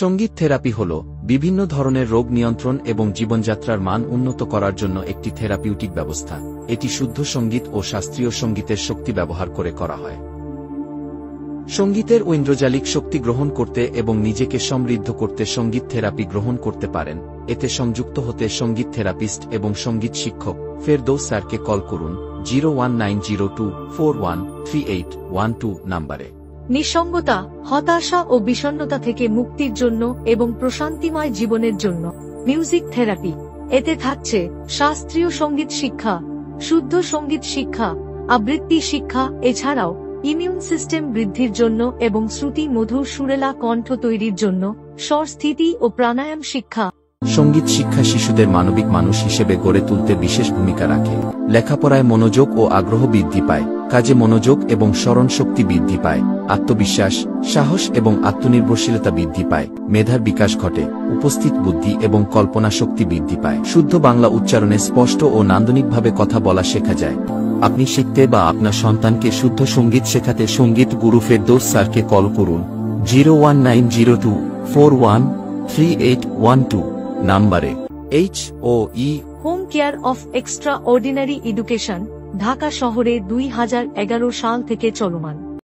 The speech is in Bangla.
সঙ্গীত থেরাপি হল বিভিন্ন ধরনের রোগ নিয়ন্ত্রণ এবং জীবনযাত্রার মান উন্নত করার জন্য একটি থেরাপিউটিক ব্যবস্থা। এটি শুদ্ধ সঙ্গীত ও শাস্ত্রীয় সঙ্গীতের শক্তি ব্যবহার করে করা হয়। সঙ্গীতের ঐন্দ্রজালিক শক্তি গ্রহণ করতে এবং নিজেকে সমৃদ্ধ করতে সঙ্গীত থেরাপি গ্রহণ করতে পারেন। এতে সংযুক্ত হতে সঙ্গীত থেরাপিস্ট এবং সঙ্গীত শিক্ষক ফেরদৌস স্যারকে কল করুন 01902413812 নম্বরে। নিঃসঙ্গতা, হতাশা ও বিষণ্ণতা থেকে মুক্তির জন্য এবং প্রশান্তিময় জীবনের জন্য মিউজিক থেরাপি। এতে থাকছে শাস্ত্রীয় সঙ্গীত শিক্ষা, শুদ্ধ সঙ্গীত শিক্ষা, আবৃত্তি শিক্ষা, এছাড়াও ইমিউন সিস্টেম বৃদ্ধির জন্য এবং শ্রুতি মধুর সুরেলা কণ্ঠ তৈরির জন্য স্বর স্থিতি ও প্রাণায়াম শিক্ষা। সঙ্গীত শিক্ষা শিশুদের মানবিক মানুষ হিসেবে গড়ে তুলতে বিশেষ ভূমিকা রাখে। লেখাপড়ায় মনোযোগ ও আগ্রহ বৃদ্ধি পায়, কাজে মনোযোগ এবং স্মরণ শক্তি বৃদ্ধি পায়, আত্মবিশ্বাস, সাহস এবং আত্মনির্ভরশীলতা বৃদ্ধি পায়, মেধার বিকাশ ঘটে, উপস্থিত বুদ্ধি এবং কল্পনা শক্তি বৃদ্ধি পায়। শুদ্ধ বাংলা উচ্চারণে স্পষ্ট ও নান্দনিকভাবে কথা বলা শেখা যায়। আপনি শিখতে বা আপনার সন্তানকে শুদ্ধ সঙ্গীত শেখাতে সঙ্গীত গুরু ফেরদৌস স্যারকে কল করুন 01902413812 নম্বরে। HOE home care of extra ordinary education, Dhaka শহরে 2011 সাল থেকে চলমান।